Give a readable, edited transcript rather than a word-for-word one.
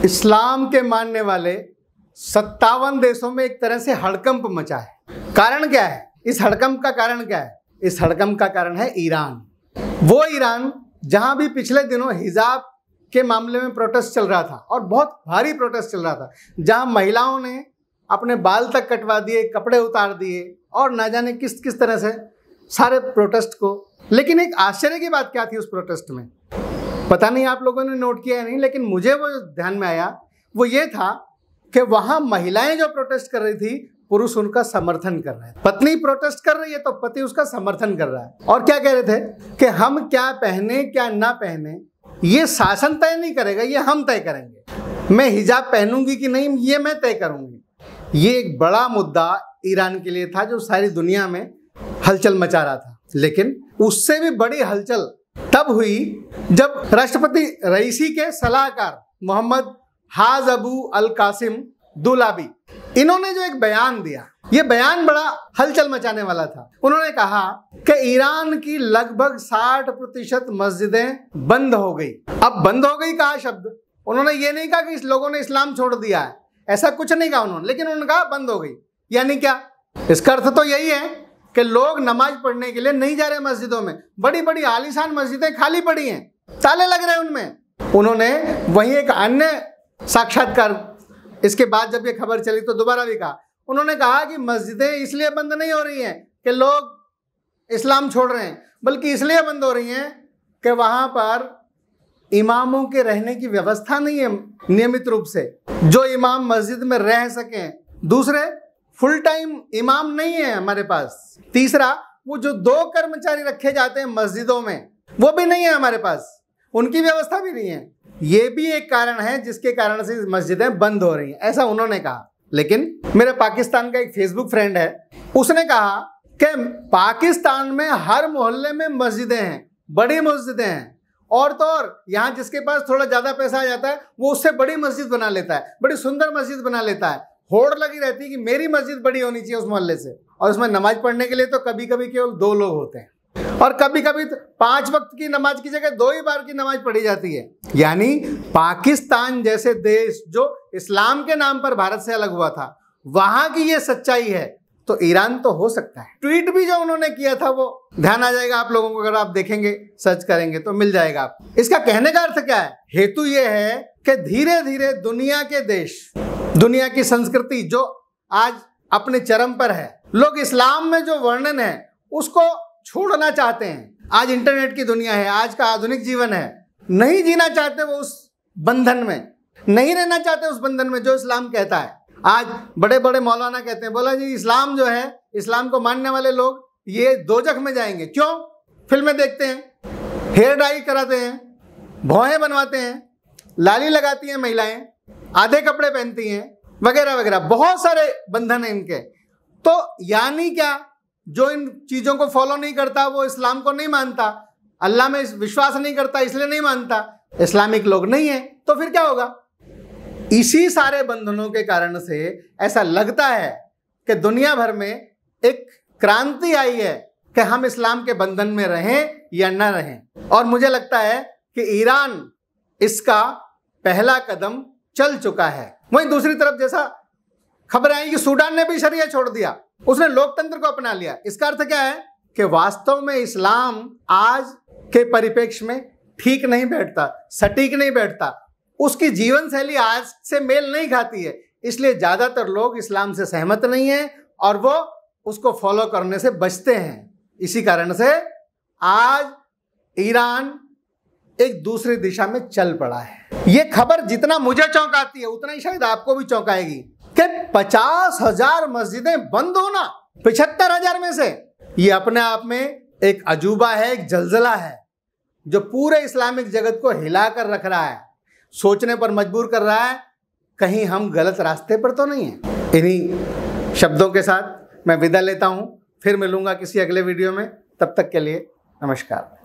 इस्लाम के मानने वाले 57 देशों में एक तरह से हड़कंप मचा है। कारण क्या है? इस हड़कंप का कारण क्या है? इस हड़कंप का कारण है ईरान। वो ईरान जहां भी पिछले दिनों हिजाब के मामले में प्रोटेस्ट चल रहा था और बहुत भारी प्रोटेस्ट चल रहा था, जहां महिलाओं ने अपने बाल तक कटवा दिए, कपड़े उतार दिए और ना जाने किस किस तरह से सारे प्रोटेस्ट को। लेकिन एक आश्चर्य की बात क्या थी उस प्रोटेस्ट में, पता नहीं आप लोगों ने नोट किया या नहीं, लेकिन मुझे वो ध्यान में आया वो ये था कि वहां महिलाएं जो प्रोटेस्ट कर रही थी, पुरुष उनका समर्थन कर रहे हैं। पत्नी प्रोटेस्ट कर रही है तो पति उसका समर्थन कर रहा है। और क्या कह रहे थे कि हम क्या पहने क्या ना पहने ये शासन तय नहीं करेगा, ये हम तय करेंगे। मैं हिजाब पहनूंगी कि नहीं ये मैं तय करूंगी। ये एक बड़ा मुद्दा ईरान के लिए था जो सारी दुनिया में हलचल मचा रहा था। लेकिन उससे भी बड़ी हलचल तब हुई जब राष्ट्रपति रईसी के सलाहकार मोहम्मद हाज अबू अल कासिम दुलाबी, इन्होंने जो एक बयान दिया, ये बयान बड़ा हलचल मचाने वाला था। उन्होंने कहा कि ईरान की लगभग 60% मस्जिदें बंद हो गई। अब बंद हो गई कहा शब्द, उन्होंने ये नहीं कहा कि इस लोगों ने इस्लाम छोड़ दिया है, ऐसा कुछ नहीं कहा उन्होंने, लेकिन उन्होंने कहा बंद हो गई। यानी क्या? इसका अर्थ तो यही है कि लोग नमाज पढ़ने के लिए नहीं जा रहे मस्जिदों में। बड़ी बड़ी आलीशान मस्जिदें खाली पड़ी हैं, ताले लग रहे हैं उनमें। उन्होंने वहीं एक अन्य साक्षात्कार, इसके बाद जब ये खबर चली तो दोबारा भी कहा, उन्होंने कहा कि मस्जिदें इसलिए बंद नहीं हो रही हैं कि लोग इस्लाम छोड़ रहे हैं, बल्कि इसलिए बंद हो रही हैं कि वहाँ पर इमामों के रहने की व्यवस्था नहीं है नियमित रूप से, जो इमाम मस्जिद में रह सकें। दूसरे, फुल टाइम इमाम नहीं है हमारे पास। तीसरा, वो जो 2 कर्मचारी रखे जाते हैं मस्जिदों में, वो भी नहीं है हमारे पास, उनकी व्यवस्था भी नहीं है। ये भी एक कारण है जिसके कारण से मस्जिदें बंद हो रही हैं, ऐसा उन्होंने कहा। लेकिन मेरे पाकिस्तान का एक फेसबुक फ्रेंड है, उसने कहा कि पाकिस्तान में हर मोहल्ले में मस्जिदें हैं, बड़ी मस्जिदें हैं, और तो और यहाँ जिसके पास थोड़ा ज़्यादा पैसा आ जाता है वो उससे बड़ी मस्जिद बना लेता है, बड़ी सुंदर मस्जिद बना लेता है। होड़ लगी रहती है कि मेरी मस्जिद बड़ी होनी चाहिए उस मोहल्ले से, और उसमें नमाज पढ़ने के लिए तो कभी कभी केवल 2 लोग होते हैं, और कभी कभी तो 5 वक्त की नमाज की जगह 2 ही बार की नमाज पढ़ी जाती है। यानी पाकिस्तान जैसे देश जो इस्लाम के नाम पर भारत से अलग हुआ था, वहां की ये सच्चाई है, तो ईरान तो हो सकता है। ट्वीट भी जो उन्होंने किया था वो ध्यान आ जाएगा आप लोगों को, अगर आप देखेंगे, सर्च करेंगे तो मिल जाएगा आपको। इसका कहने का अर्थ क्या है? हेतु ये है कि धीरे धीरे दुनिया के देश, दुनिया की संस्कृति जो आज अपने चरम पर है, लोग इस्लाम में जो वर्णन है उसको छोड़ना चाहते हैं। आज इंटरनेट की दुनिया है, आज का आधुनिक जीवन है, नहीं जीना चाहते वो उस बंधन में, नहीं रहना चाहते उस बंधन में जो इस्लाम कहता है। आज बड़े बड़े मौलाना कहते हैं, बोला जी इस्लाम जो है, इस्लाम को मानने वाले लोग ये दोजख में जाएंगे। क्यों? फिल्में देखते हैं, हेयर डाई कराते हैं, भौहें बनवाते हैं, लाली लगाती हैं महिलाएं, आधे कपड़े पहनती हैं, वगैरह वगैरह, बहुत सारे बंधन हैं इनके। तो यानी क्या? जो इन चीज़ों को फॉलो नहीं करता वो इस्लाम को नहीं मानता, अल्लाह में विश्वास नहीं करता इसलिए नहीं मानता, इस्लामिक लोग नहीं है। तो फिर क्या होगा? इसी सारे बंधनों के कारण से ऐसा लगता है कि दुनिया भर में एक क्रांति आई है कि हम इस्लाम के बंधन में रहें या न रहें। और मुझे लगता है कि ईरान इसका पहला कदम चल चुका है। वहीं दूसरी तरफ जैसा खबर आई कि सूडान ने भी शरिया छोड़ दिया, उसने लोकतंत्र को अपना लिया। इसका अर्थ क्या है कि वास्तव में इस्लाम आज के परिप्रेक्ष्य में ठीक नहीं बैठता, सटीक नहीं बैठता, उसकी जीवन शैली आज से मेल नहीं खाती है। इसलिए ज्यादातर लोग इस्लाम से सहमत नहीं हैं और वो उसको फॉलो करने से बचते हैं। इसी कारण से आज ईरान एक दूसरी दिशा में चल पड़ा है। ये खबर जितना मुझे चौंकाती है उतना ही शायद आपको भी चौंकाएगी कि 50,000 मस्जिदें बंद होना 75,000 में से, ये अपने आप में एक अजूबा है, एक जलजला है जो पूरे इस्लामिक जगत को हिलाकर रख रहा है, सोचने पर मजबूर कर रहा है कहीं हम गलत रास्ते पर तो नहीं है। इन्हीं शब्दों के साथ मैं विदा लेता हूं, फिर मिलूंगा किसी अगले वीडियो में। तब तक के लिए नमस्कार।